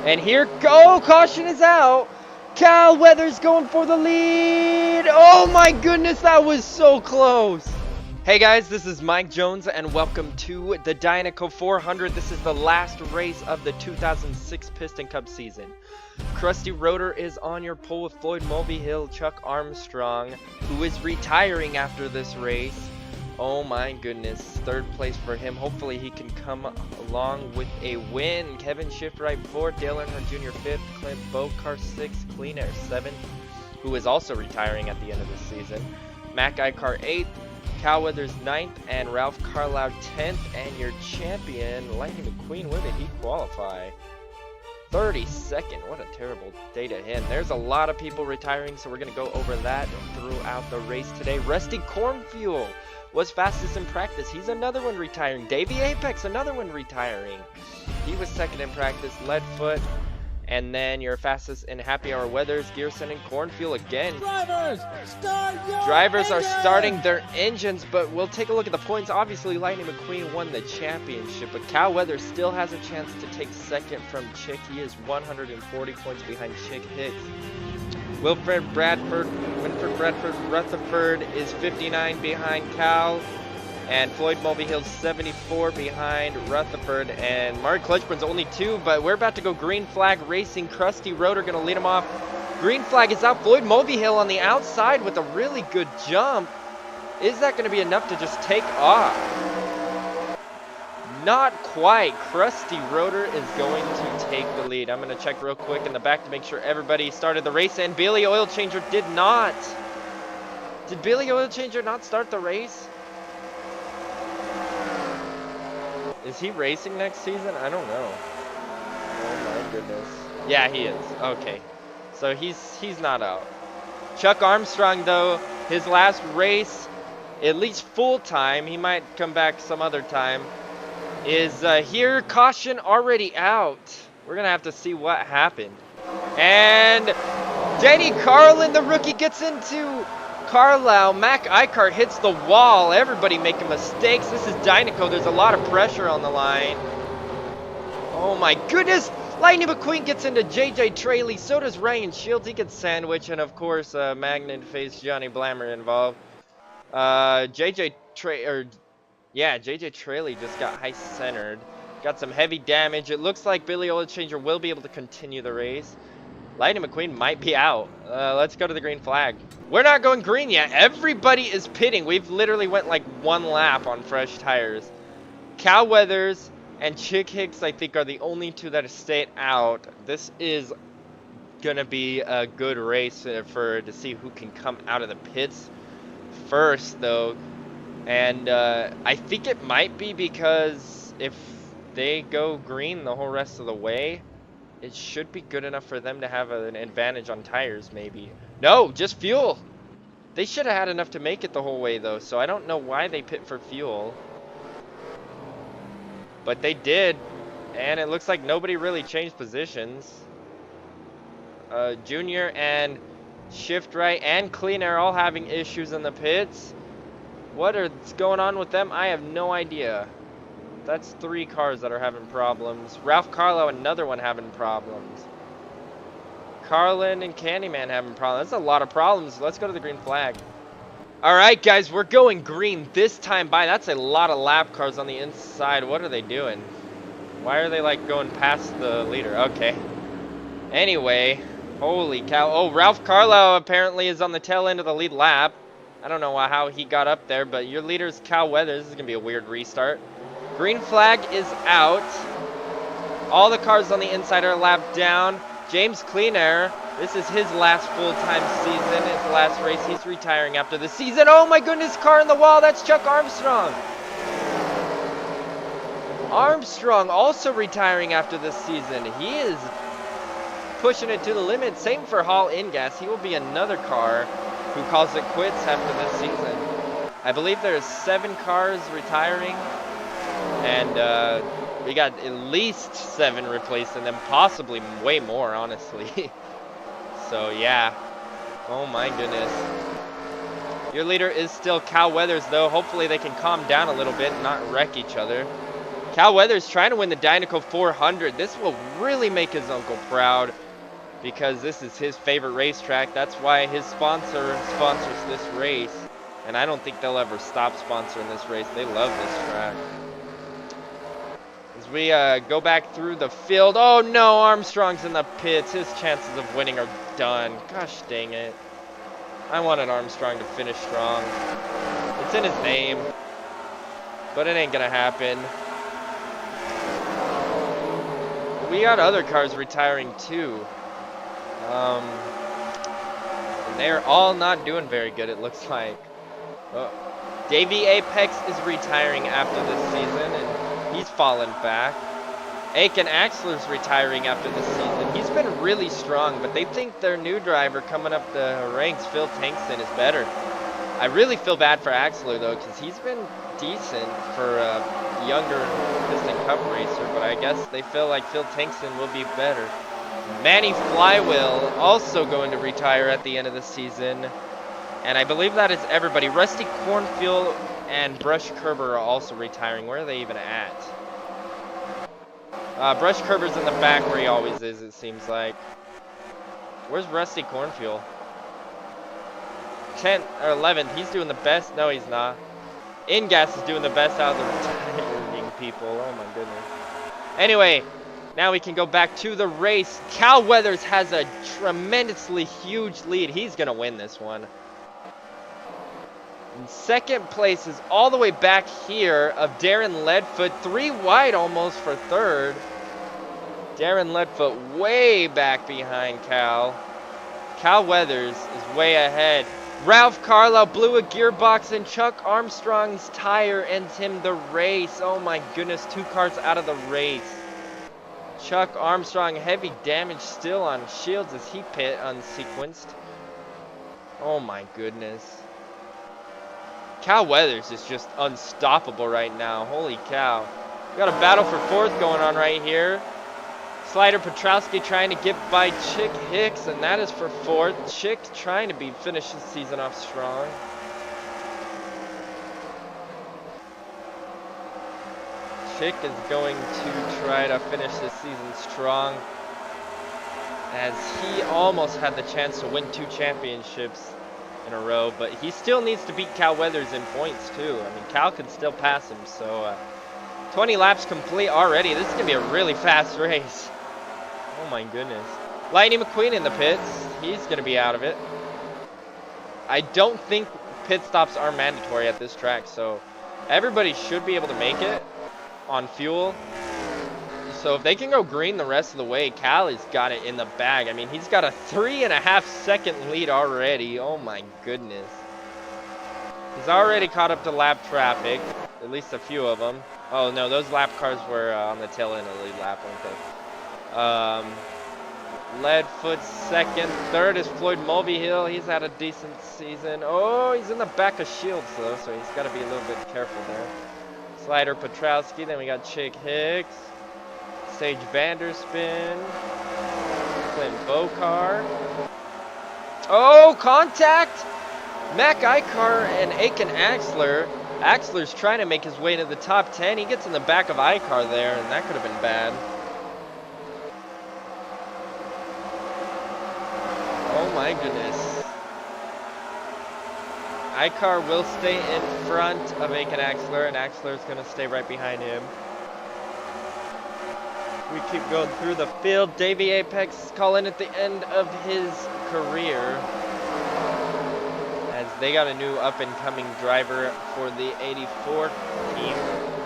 And here, go, caution is out. Cal Weathers going for the lead. Oh my goodness, that was so close. Hey guys, this is Mike Jones and welcome to the Dinoco 400. This is the last race of the 2006 Piston Cup season. Krusty Rotor is on your pole with Floyd Mulvihill, Chuck Armstrong, who is retiring after this race. Oh my goodness, third place for him. Hopefully he can come along with a win. Kevin Shiftright 4th, Dale Earnhardt Jr. 5th, Clint Bokar 6th, Clean Air 7th, who is also retiring at the end of the season. Mac Icar 8th, Cal Weathers 9th, and Ralph Carlisle 10th. And your champion, Lightning McQueen, where did he qualify? 32nd. What a terrible day to end. There's a lot of people retiring, so we're going to go over that throughout the race today. Rusty Cornfuel was fastest in practice. He's another one retiring. Davey Apex, another one retiring. He was second in practice. Leadfoot. And then your fastest in Happy Hour Weathers, Gearson and Cornfuel again. Drivers, start your Drivers are engine! starting their engines, but we'll take a look at the points. Obviously, Lightning McQueen won the championship, but Cal Weathers still has a chance to take second from Chick. He is 140 points behind Chick Hicks. Winfred Bradford Rutherford is 59 behind Cal, and Floyd Mulvihill's 74 behind Rutherford, and Mark Clutchburn's only 2, but we're about to go green flag racing. Krusty Rotor gonna lead him off. Green flag is out. Floyd Mulvihill on the outside with a really good jump. Is that gonna be enough to just take off? Not quite. Krusty Rotor is going to take the lead. I'm going to check real quick in the back to make sure everybody started the race, and Billy Oil Changer did not. Did Billy Oil Changer not start the race? Is he racing next season? I don't know. Oh my goodness. Yeah, he is. Okay. So he's not out. Chuck Armstrong, though, his last race, at least full time, he might come back some other time, is here. Caution already out. We're gonna have to see what happened. And Danny Carlin, the rookie, gets into Carlisle. Mac Icar hits the wall. Everybody making mistakes. This is Dinoco. There's a lot of pressure on the line. Oh my goodness. Lightning McQueen gets into JJ Traley. So does Ryan Shields. He gets sandwiched, and of course Magnet Face Johnny Blammer involved. JJ Traley just got high centered. Got some heavy damage. It looks like Billy Oil Changer will be able to continue the race. Lightning McQueen might be out. Let's go to the green flag. We're not going green yet. Everybody is pitting. We've literally went like one lap on fresh tires. Cal Weathers and Chick Hicks, I think, are the only two that have stayed out. This is gonna be a good race to see who can come out of the pits first, though. And I think it might be because if they go green the whole rest of the way, it should be good enough for them to have an advantage on tires, maybe. No, just fuel. They should have had enough to make it the whole way, though, so I don't know why they pit for fuel. But they did, and it looks like nobody really changed positions. Junior and Shiftright and Clean Air all having issues in the pits. What is going on with them? I have no idea. That's 3 cars that are having problems. Ralph Carlisle, another one having problems. Carlin and Candyman having problems. That's a lot of problems. Let's go to the green flag. Alright guys, we're going green this time by. That's a lot of lap cars on the inside. What are they doing? Why are they like going past the leader? Okay. Anyway, holy cow. Oh, Ralph Carlisle apparently is on the tail end of the lead lap. I don't know how he got up there, but your leader is Cal Weathers. This is going to be a weird restart. Green flag is out. All the cars on the inside are lapped down. James Clean Air, this is his last full-time season. It's the last race. He's retiring after the season. Oh my goodness, car in the wall. That's Chuck Armstrong. Armstrong also retiring after this season. He is pushing it to the limit. Same for Hall Ingas. He will be another car who calls it quits after this season. I believe there's 7 cars retiring, and we got at least 7 replaced, and then possibly way more, honestly. So yeah, oh my goodness. Your leader is still Cal Weathers, though. Hopefully they can calm down a little bit and not wreck each other. Cal Weathers trying to win the Dynaco 400. This will really make his uncle proud because this is his favorite racetrack. That's why his sponsor sponsors this race. And I don't think they'll ever stop sponsoring this race. They love this track. As we go back through the field. Oh no, Armstrong's in the pits. His chances of winning are done. Gosh dang it. I wanted Armstrong to finish strong. It's in his name. But it ain't gonna happen. We got other cars retiring too. And they're all not doing very good, it looks like. Davey Apex is retiring after this season, and he's fallen back. Aiken Axler's retiring after this season. He's been really strong, but they think their new driver coming up the ranks, Phil Tankston, is better. I really feel bad for Axler though, because he's been decent for a younger Piston Cup racer, but I guess they feel like Phil Tankston will be better. Manny Flywheel also going to retire at the end of the season. And I believe that is everybody. Rusty Cornfield and Brush Kerber are also retiring. Where are they even at? Brush Kerber's in the back where he always is, it seems like. Where's Rusty Cornfield? 10th or 11th. He's doing the best. No, he's not. Ingas is doing the best out of the retiring people. Oh my goodness. Anyway, now we can go back to the race. Cal Weathers has a tremendously huge lead. He's going to win this one. In second place is all the way back here of Darren Leadfoot. 3 wide almost for third. Darren Leadfoot way back behind Cal. Cal Weathers is way ahead. Ralph Carlisle blew a gearbox and Chuck Armstrong's tire ends him the race. Oh my goodness, 2 cars out of the race. Chuck Armstrong, heavy damage still on shields as he pit unsequenced. Oh my goodness. Cal Weathers is just unstoppable right now. Holy cow. We got a battle for 4th going on right here. Slider Petrowski trying to get by Chick Hicks, and that is for 4th. Chick trying to finish the season off strong. Chick is going to try to finish this season strong, as he almost had the chance to win 2 championships in a row, but he still needs to beat Cal Weathers in points too. I mean, Cal could still pass him, so 20 laps complete already. This is going to be a really fast race. Oh my goodness. Lightning McQueen in the pits. He's going to be out of it. I don't think pit stops are mandatory at this track, so everybody should be able to make it on fuel. So if they can go green the rest of the way, Cal has got it in the bag. I mean, he's got a 3.5 second lead already. Oh my goodness. He's already caught up to lap traffic, at least a few of them. Oh no, those lap cars were on the tail end of the lead lap, weren't they? Leadfoot second. Third is Floyd Mulvihill. He's had a decent season. Oh, he's in the back of Shields though, so he's got to be a little bit careful there. Slider Petrowski. Then we got Chick Hicks, Sage Vanderspin, Clint Bokar. Oh, contact! Mac Icar and Aiken Axler. Axler's trying to make his way to the top 10. He gets in the back of Icar there, and that could have been bad. Oh my goodness. Icar will stay in front of Aiken Axler, and Axler's going to stay right behind him. We keep going through the field. Davey Apex calling at the end of his career, as they got a new up-and-coming driver for the 84 team.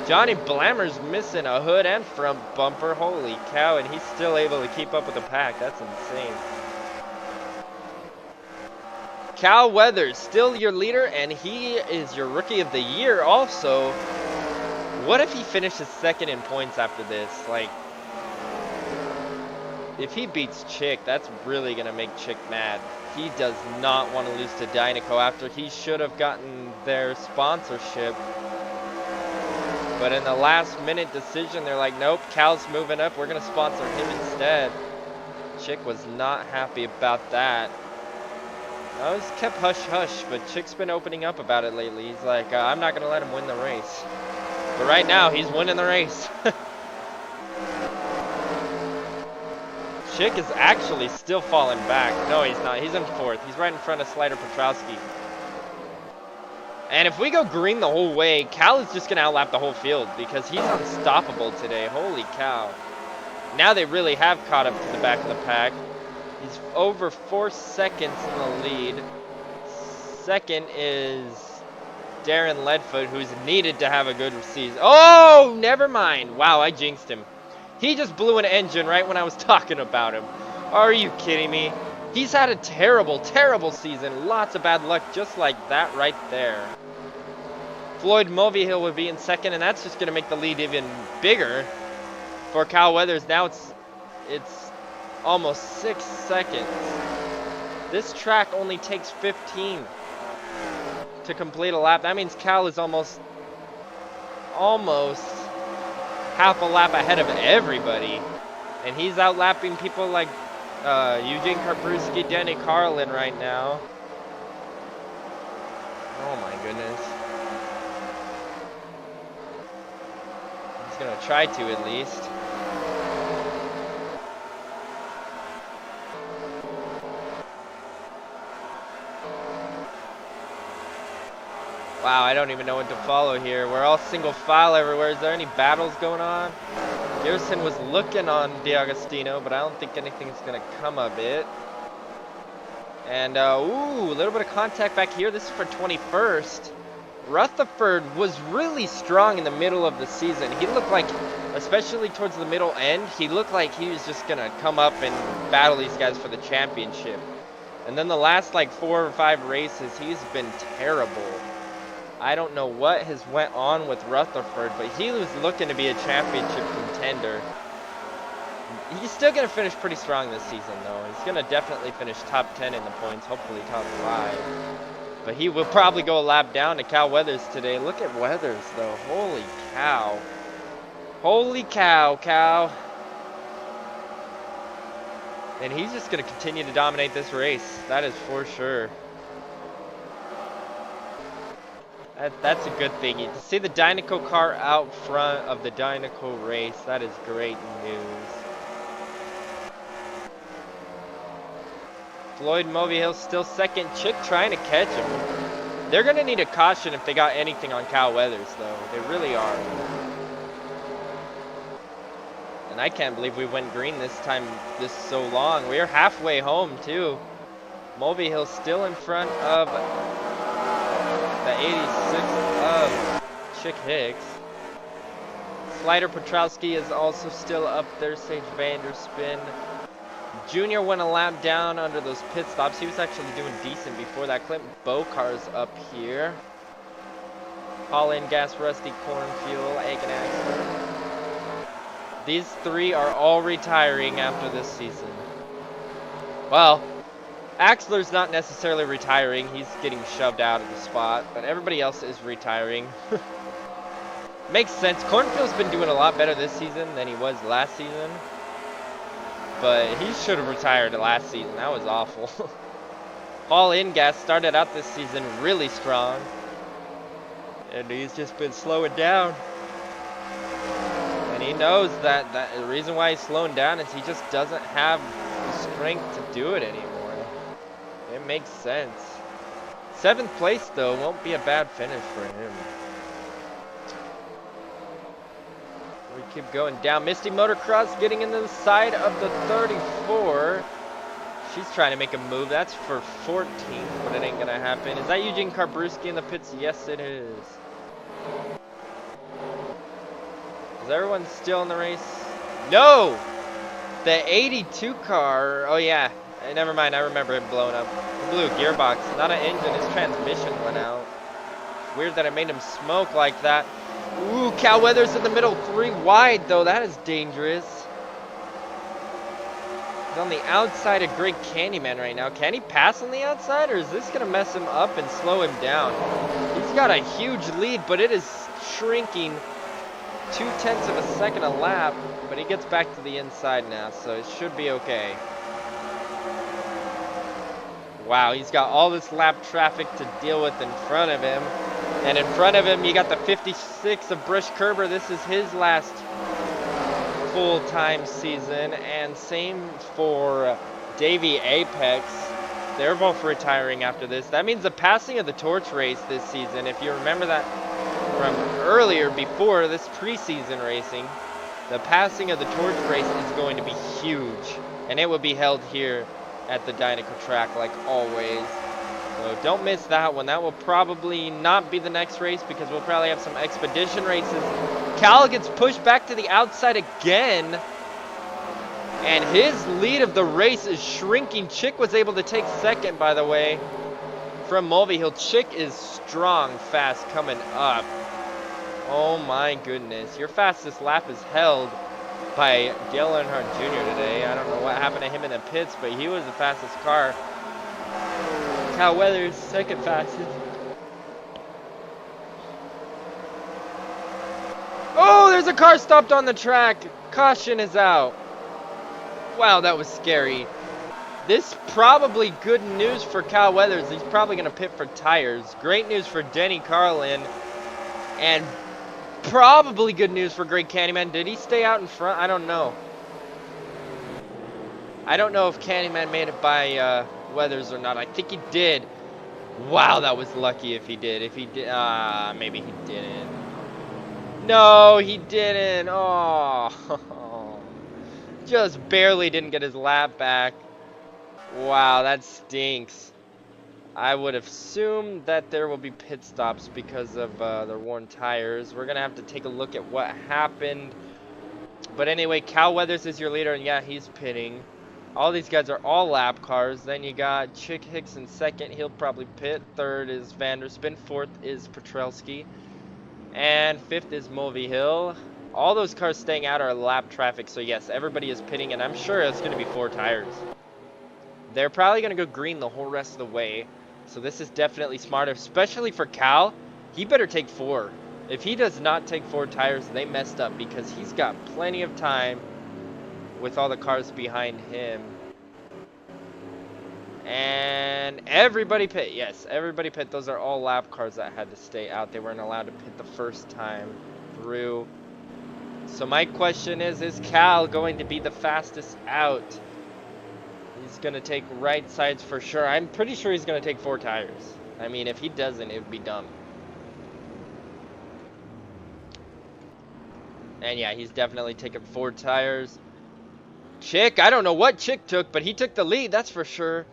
Johnny Blammer's missing a hood and front bumper. Holy cow, and he's still able to keep up with the pack. That's insane. Cal Weathers, still your leader, and he is your Rookie of the Year also. What if he finishes second in points after this? Like, if he beats Chick, that's really going to make Chick mad. He does not want to lose to Dynaco after he should have gotten their sponsorship. But in the last minute decision, they're like, nope, Cal's moving up. We're going to sponsor him instead. Chick was not happy about that. I was kept hush-hush, but Chick's been opening up about it lately. He's like, I'm not going to let him win the race. But right now, he's winning the race. Chick is actually still falling back. No, he's not. He's in 4th. He's right in front of Slider Petrowski. And if we go green the whole way, Cal is just going to outlap the whole field because he's unstoppable today. Holy cow. Now they really have caught up to the back of the pack. He's over 4 seconds in the lead. Second is Darren Leadfoot, who's needed to have a good season. Oh, never mind. Wow, I jinxed him. He just blew an engine right when I was talking about him. Are you kidding me? He's had a terrible, terrible season. Lots of bad luck just like that right there. Floyd Mulvihill would be in 2nd, and that's just going to make the lead even bigger for Cal Weathers. Now it's almost 6 seconds. This track only takes 15 to complete a lap. That means Cal is almost half a lap ahead of everybody. And he's outlapping people like Eugene Karbrewski, Danny Carlin right now. Oh my goodness. He's gonna try to at least. Wow, I don't even know what to follow here. We're all single file everywhere. Is there any battles going on? Garrison was looking on DeAgostino, but I don't think anything's going to come of it. And, ooh, a little bit of contact back here. This is for 21st. Rutherford was really strong in the middle of the season. He looked like, especially towards the middle end, he looked like he was just going to come up and battle these guys for the championship. And then the last, like, 4 or 5 races, he's been terrible. I don't know what has went on with Rutherford, but he was looking to be a championship contender. He's still going to finish pretty strong this season, though. He's going to definitely finish top 10 in the points, hopefully top 5. But he will probably go a lap down to Cal Weathers today. Look at Weathers, though. Holy cow. Holy cow, Cal. And he's just going to continue to dominate this race. That is for sure. That's a good thing. To see the Dynaco car out front of the Dynaco race, that is great news. Floyd Mulvihill still 2nd. Chick trying to catch him. They're going to need a caution if they got anything on Cal Weathers, though. They really are. And I can't believe we went green this time, this so long. We're halfway home, too. Mulvihill still in front of the 86 of Chick Hicks. Slider Petrowski is also still up there. Sage Vanderspin. Junior went a lap down under those pit stops. He was actually doing decent before that. Clinton Bocar's up here. All in gas, Rusty Cornfuel, Aiken Axler. These 3 are all retiring after this season. Well, Axler's not necessarily retiring. He's getting shoved out of the spot, but everybody else is retiring. Makes sense. Cornfield's been doing a lot better this season than he was last season. But he should have retired last season. That was awful. Paul Ingas started out this season really strong. And he's just been slowing down. And he knows that the reason why he's slowing down is he just doesn't have the strength to do it anymore. It makes sense. 7th place, though, won't be a bad finish for him. We keep going down. Misty Motocross getting into the side of the 34. She's trying to make a move. That's for 14th, but it ain't going to happen. Is that Eugene Karbrewski in the pits? Yes, it is. Is everyone still in the race? No! The 82 car. Oh, yeah. Never mind, I remember it blowing up. It blew a gearbox, not an engine. His transmission went out. Weird that it made him smoke like that. Ooh, Cal Weathers in the middle, 3 wide though. That is dangerous. He's on the outside of Greg Candyman right now. Can he pass on the outside, or is this going to mess him up and slow him down? He's got a huge lead, but it is shrinking 0.2 of a second a lap. But he gets back to the inside now, so it should be okay. Wow, he's got all this lap traffic to deal with in front of him. And in front of him, you got the 56 of Brush Kerber. This is his last full-time season. And same for Davey Apex. They're both retiring after this. That means the passing of the torch race this season. If you remember that from earlier, before this preseason racing, the passing of the torch race is going to be huge. And it will be held here at the Dinoco track like always. So don't miss that one. That will probably not be the next race because we'll probably have some expedition races. Cal gets pushed back to the outside again. And his lead of the race is shrinking. Chick was able to take second, by the way, from Mulvihill. Chick is strong, fast coming up. Oh my goodness. Your fastest lap is held by Dale Earnhardt Jr. today. I don't know what happened to him in the pits, but he was the fastest car. Cal Weathers, second fastest. Oh, there's a car stopped on the track. Caution is out. Wow, that was scary. This probably good news for Cal Weathers. He's probably going to pit for tires. Great news for Denny Carlin. And probably good news for Greg Candyman. Did he stay out in front? I don't know. I don't know if Candyman made it by Weathers or not. I think he did. Wow, that was lucky if he did. If he did, maybe he didn't. No, he didn't. Oh, just barely didn't get his lap back. Wow, that stinks. I would assume that there will be pit stops because of their worn tires. We're going to have to take a look at what happened. But anyway, Cal Weathers is your leader, and yeah, he's pitting. All these guys are all lap cars. Then you got Chick Hicks in second. He'll probably pit. Third is Vanderspin. Fourth is Petrelski. And fifth is Mulvihill. All those cars staying out are lap traffic. So yes, everybody is pitting, and I'm sure it's going to be 4 tires. They're probably going to go green the whole rest of the way. So this is definitely smarter, especially for Cal. He better take 4. If he does not take 4 tires, they messed up because he's got plenty of time with all the cars behind him. And everybody pit. Yes, everybody pit. Those are all lap cars that had to stay out. They weren't allowed to pit the first time through. So my question is Cal going to be the fastest out? He's going to take right sides for sure. I'm pretty sure he's going to take 4 tires. I mean, if he doesn't, it would be dumb. And yeah, he's definitely taking 4 tires. Chick, I don't know what Chick took, but he took the lead, that's for sure.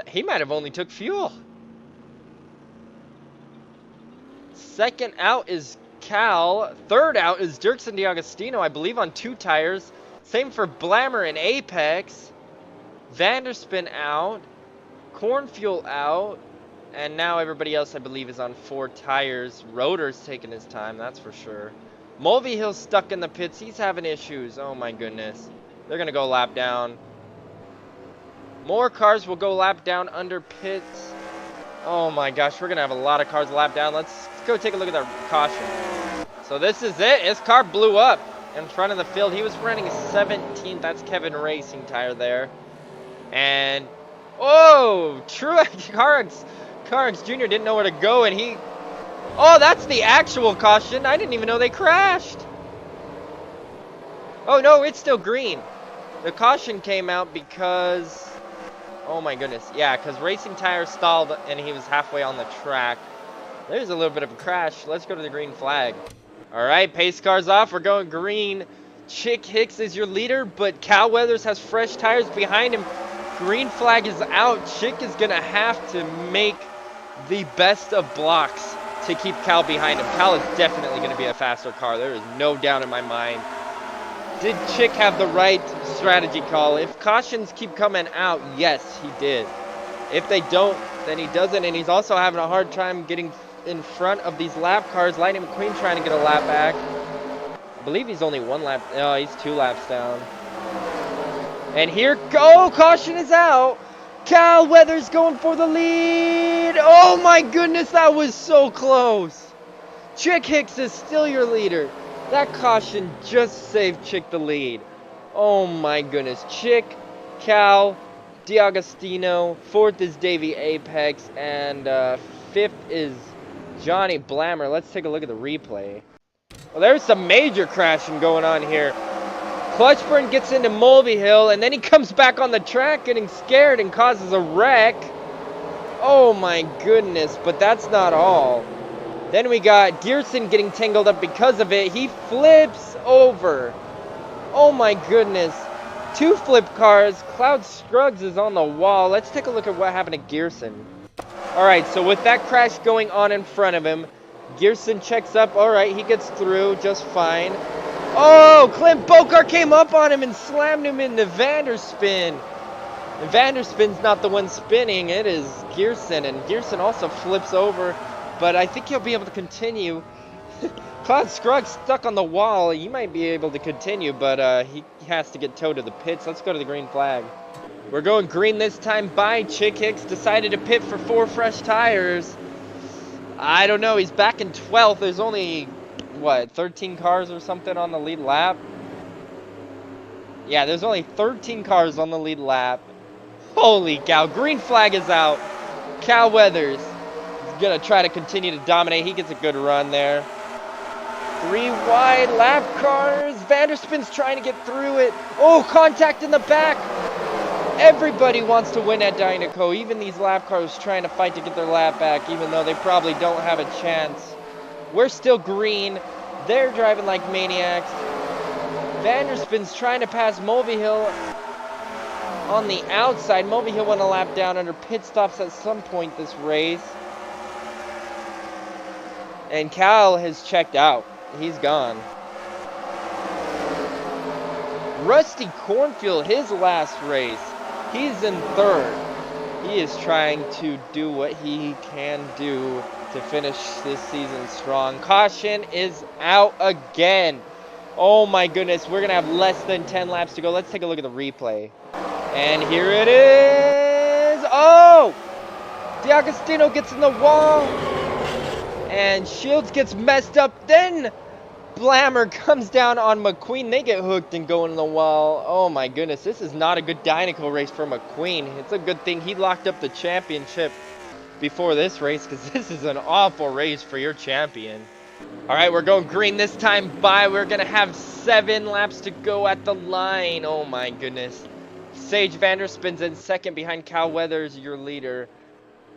He might have only took fuel. Second out is Cal. Third out is Dirksen D'Agostino, I believe, on 2 tires. Same for Blammer and Apex. Vanderspin out. Cornfuel out. And now everybody else, I believe, is on 4 tires. Rotor's taking his time, that's for sure. Mulvihill's stuck in the pits. He's having issues. Oh, my goodness. They're going to go lap down. More cars will go lap down under pits. Oh, my gosh. We're going to have a lot of cars lap down. Let's go take a look at the caution. So this is it. His car blew up in front of the field. He was running 17th. That's Kevin Racing tire there. And, oh, Truex Jr. didn't know where to go, and he... Oh, that's the actual caution. I didn't even know they crashed. Oh, no, it's still green. The caution came out because... Oh, my goodness. Yeah, because Racing Tire stalled, and he was halfway on the track. There's a little bit of a crash. Let's go to the green flag. All right, pace car's off. We're going green. Chick Hicks is your leader, but Cal Weathers has fresh tires behind him. Green flag is out. Chick is going to have to make the best of blocks to keep Cal behind him. Cal is definitely going to be a faster car. There is no doubt in my mind. Did Chick have the right strategy call? If cautions keep coming out, yes, he did. If they don't, then he doesn't. And he's also having a hard time getting in front of these lap cars. Lightning McQueen trying to get a lap back. I believe he's only 1 lap. No, he's 2 laps down. And here, go! Caution is out. Cal Weathers going for the lead. Oh my goodness, that was so close. Chick Hicks is still your leader. That caution just saved Chick the lead. Oh my goodness. Chick, Cal, D'Agostino. 4th is Davey Apex. And 5th is Johnny Blammer. Let's take a look at the replay. Well, there's some major crashing going on here. Clutchburn gets into Mulvihill, and then he comes back on the track getting scared and causes a wreck. Oh my goodness, but that's not all. Then we got Gearson getting tangled up because of it. He flips over. Oh my goodness. 2 flip cars. Cloud Scruggs is on the wall. Let's take a look at what happened to Gearson. Alright, so with that crash going on in front of him, Gearson checks up. Alright, he gets through just fine. Oh, Clint Bokar came up on him and slammed him into Vanderspin. And Vanderspin's not the one spinning, it is Gearson. And Gearson also flips over, but I think he'll be able to continue. Cloud Scruggs stuck on the wall. He might be able to continue, but he has to get towed to the pits. Let's go to the green flag. We're going green this time by Chick Hicks. Decided to pit for 4 fresh tires. I don't know. He's back in 12th. There's only, what, 13 cars or something on the lead lap? Yeah, there's only 13 cars on the lead lap. Holy cow. Green flag is out. Cal Weathers is going to try to continue to dominate. He gets a good run there. 3 wide lap cars. Vanderspin's trying to get through it. Oh, contact in the back. Everybody wants to win at Dinoco. Even these lap cars trying to fight to get their lap back, even though they probably don't have a chance. We're still green. They're driving like maniacs. Vanderspin's trying to pass Mulvihill on the outside. Mulvihill went a lap down under pit stops at some point this race. And Cal has checked out. He's gone. Rusty Cornfield, his last race. He's in 3rd. He is trying to do what he can do to finish this season strong. Caution is out again. Oh my goodness, we're going to have less than 10 laps to go. Let's take a look at the replay. And here it is. Oh! D'Agostino gets in the wall. And Shields gets messed up. Then Blammer comes down on McQueen. They get hooked and go in the wall. Oh my goodness, this is not a good Dinoco race for McQueen. It's a good thing he locked up the championship before this race, because this is an awful race for your champion. Alright, we're going green this time by. We're going to have 7 laps to go at the line. Oh my goodness. Sage Vanderspin's in 2nd behind Cal Weathers, your leader.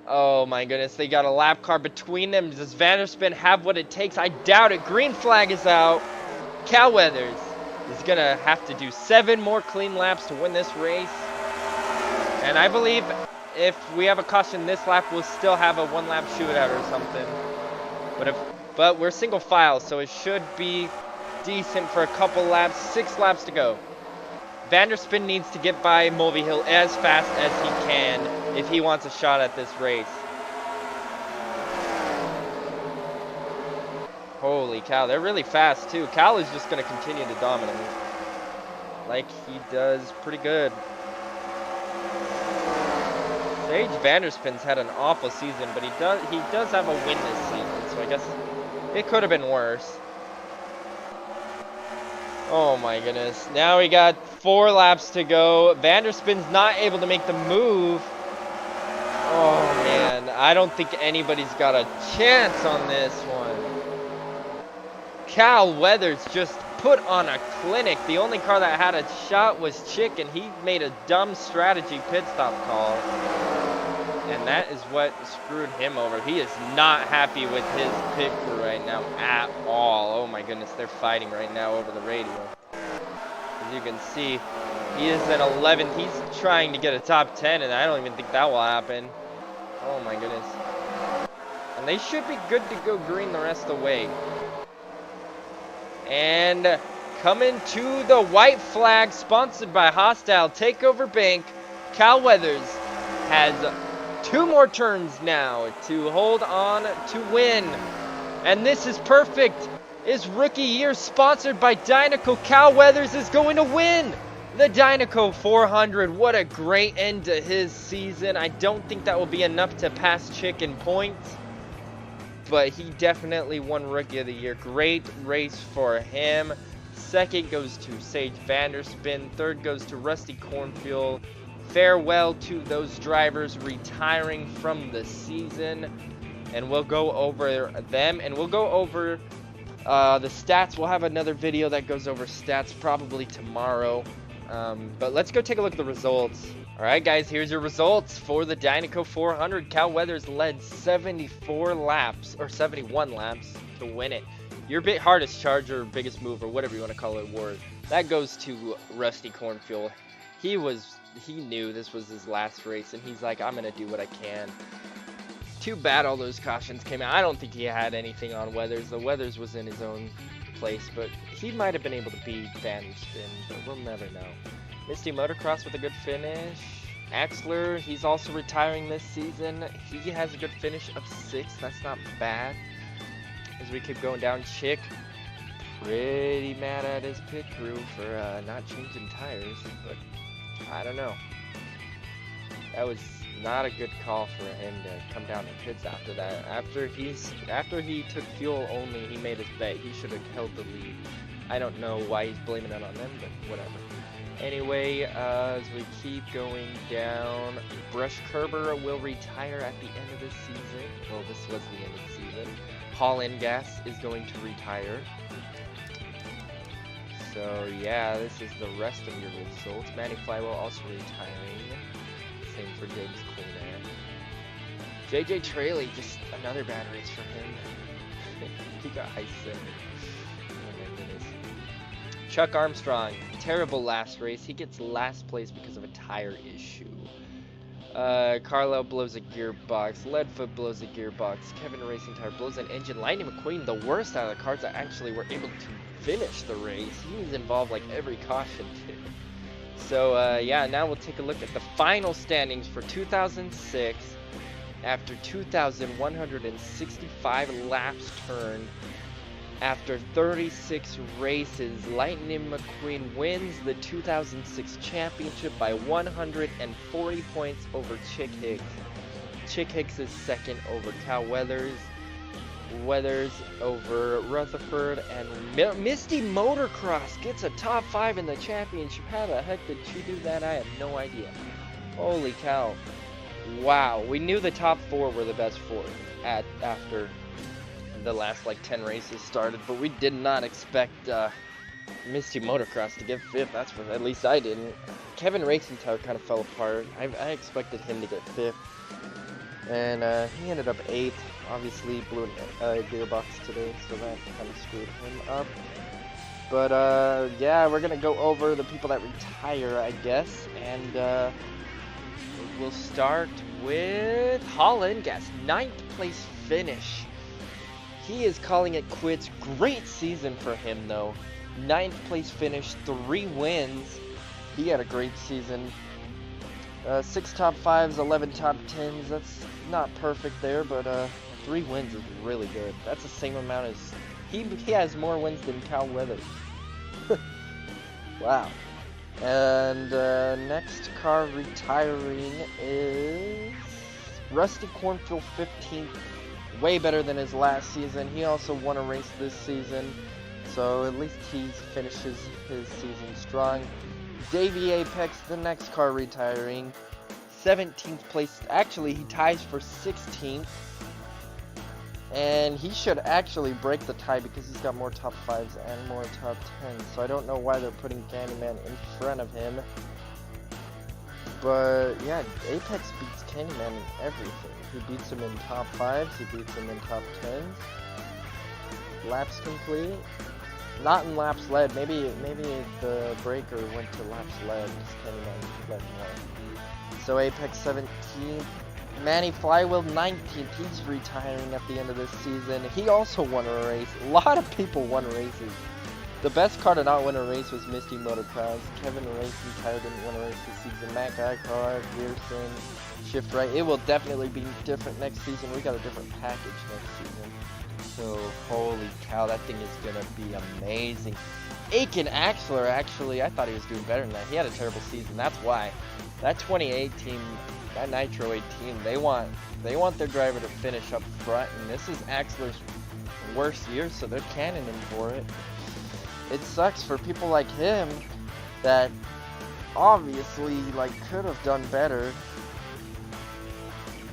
Oh my goodness, they got a lap car between them. Does Vanderspin have what it takes? I doubt it. Green flag is out. Cal Weathers is going to have to do 7 more clean laps to win this race. And I believe if we have a caution this lap, we'll still have a 1-lap shootout or something. But we're single file, so it should be decent for a couple laps. 6 laps to go. Vanderspin needs to get by Mulvihill as fast as he can if he wants a shot at this race. Holy cow, they're really fast too. Cal is just going to continue to dominate like he does pretty good. Sage Vanderspin's had an awful season, but he does have a win this season, so I guess it could have been worse. Oh my goodness. Now we got 4 laps to go. Vanderspin's not able to make the move. Oh man, I don't think anybody's got a chance on this one. Cal Weathers just put on a clinic. The only car that had a shot was Chick, and he made a dumb strategy pit stop call. And that is what screwed him over. He is not happy with his pit crew right now at all. Oh my goodness, they're fighting right now over the radio. As you can see, he is at 11th. He's trying to get a top 10, and I don't even think that will happen. Oh my goodness. And they should be good to go green the rest of the way. And coming to the white flag, sponsored by Hostile Takeover Bank, Cal Weathers has 2 more turns now to hold on to win. And this is perfect. His rookie year, sponsored by Dinoco. Cal Weathers is going to win the Dinoco 400. What a great end to his season. I don't think that will be enough to pass Chick in points, but he definitely won Rookie of the Year. Great race for him. 2nd goes to Sage Vanderspin. 3rd goes to Rusty Cornfield. Farewell to those drivers retiring from the season. and we'll go over them, and we'll go over the stats. We'll have another video that goes over stats probably tomorrow. But let's go take a look at the results. All right, guys, here's your results for the Dinoco 400. Cal Weathers led 74 laps, or 71 laps to win it. Your hardest charge or biggest move, or whatever you want to call it, award, that goes to Rusty Cornfield. He knew this was his last race, and he's like, I'm going to do what I can. Too bad all those cautions came out. I don't think he had anything on Weathers. The Weathers was in his own place, but he might have been able to beat Van Spin, but we'll never know. Misty Motocross with a good finish. Axler, he's also retiring this season. He has a good finish of 6th. That's not bad. As we keep going down, Chick, pretty mad at his pit crew for not changing tires, but I don't know. That was not a good call for him to come down to pits after that. After he took fuel only, he made his bet. He should have held the lead. I don't know why he's blaming it on them, but whatever. Anyway, as we keep going down, Brush Kerber will retire at the end of the season. Well, this was the end of the season. Holland Gas is going to retire. So yeah, this is the rest of your results. Manny Flywell also retiring. Same for James Clean Air. JJ Traley, just another bad race for him. He got ice in. Oh my goodness. Chuck Armstrong, terrible last race. He gets last place because of a tire issue. Carlisle blows a gearbox. Leadfoot blows a gearbox. Kevin Racing Tire blows an engine. Lightning McQueen, the worst out of the cars that actually were able to finish the race. He was involved like every caution too. So yeah, now we'll take a look at the final standings for 2006. After 2,165 laps turned, after 36 races, Lightning McQueen wins the 2006 championship by 140 points over Chick Hicks. Chick Hicks is second over Cal Weathers. Weathers over Rutherford, and Misty Motocross gets a top 5 in the championship. How the heck did she do that? I have no idea. Holy cow. Wow, we knew the top 4 were the best 4 after the last like 10 races started, but we did not expect Misty Motocross to get 5th. That's for, at least I didn't. Kevin Racing Tire kind of fell apart. I expected him to get 5th, and he ended up 8th. Obviously blew a gearbox today, so that kind of screwed him up. But yeah, we're gonna go over the people that retire, I guess, and we'll start with Holland Gas, 9th place finish. He is calling it quits. Great season for him though. 9th place finish, 3 wins. He had a great season. 6 top 5s, 11 top 10s. That's not perfect there, but 3 wins is really good. That's the same amount as he has more wins than Cal Weathers. Wow. And next car retiring is Rusty Cornfield, 15th. Way better than his last season. He also won a race this season, so at least he finishes his season strong. Davey Apex, the next car retiring, 17th place. Actually, he ties for 16th, and he should actually break the tie because he's got more top 5s and more top 10s. So I don't know why they're putting Candyman in front of him. But yeah, Apex beats Candyman in everything. He beats him in top 5s, he beats him in top 10s. Laps complete. Not in laps led. Maybe the breaker went to laps led. Candyman led more. So Apex 17th. Manny Flywheel 19th. He's retiring at the end of this season. He also won a race. A lot of people won races. The best car to not win a race was Misty Motocross. Kevin Racing Tire didn't win a race this season. Matt Guycar, Pearson, Shift Right. It will definitely be different next season. We got a different package next season. So, holy cow, that thing is going to be amazing. Aiken Axler, actually, I thought he was doing better than that. He had a terrible season. That's why. That 28 team, that Nitro 8 team, they want their driver to finish up front. And this is Axler's worst year, so they're cannoning for it. It sucks for people like him that obviously like could have done better,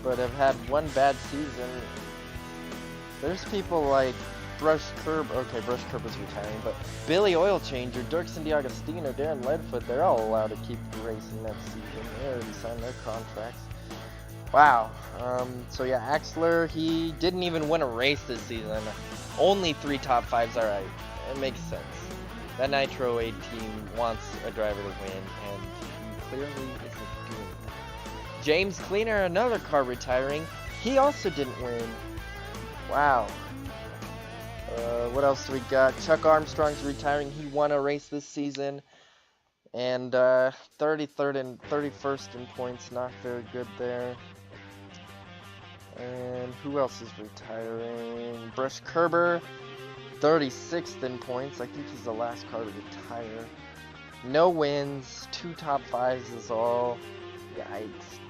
but have had one bad season. There's people like Brush Curb. Okay, Brush Curb is retiring, but Billy Oil Changer, Dirksen D'Agostino, Darren Leadfoot, they're all allowed to keep racing next season. They already signed their contracts. Wow. So yeah, Axler, he didn't even win a race this season. Only 3 top 5s. Alright, it makes sense. That Nitro 8 team wants a driver to win, and he clearly isn't doing that. James Cleaner, another car retiring. He also didn't win. Wow. What else do we got? Chuck Armstrong's retiring. He won a race this season. And 33rd and 31st in points. Not very good there. And who else is retiring? Brush Kerber, 36th in points. I think he's the last car to retire. No wins. 2 top 5s is all. Yikes.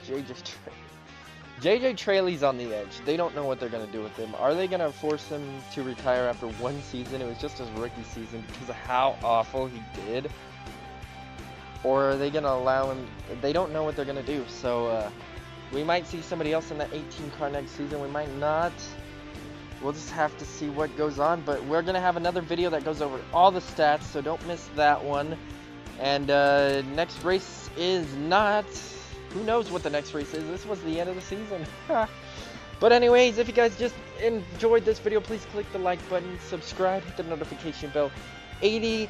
JJ Traley's on the edge. They don't know what they're going to do with him. Are they going to force him to retire after 1 season? It was just his rookie season because of how awful he did. Or are they going to allow him? They don't know what they're going to do. So we might see somebody else in that 18 car next season. We might not. We'll just have to see what goes on. But we're going to have another video that goes over all the stats. So don't miss that one. And next race is not... Who knows what the next race is? This was the end of the season. But anyways, if you guys just enjoyed this video, please click the like button, subscribe, hit the notification bell. 80%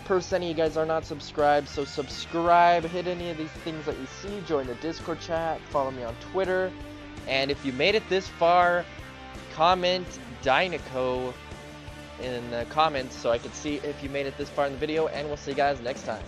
of you guys are not subscribed, so subscribe, hit any of these things that you see, join the Discord chat, follow me on Twitter, and if you made it this far, comment Dynaco in the comments so I can see if you made it this far in the video, and we'll see you guys next time.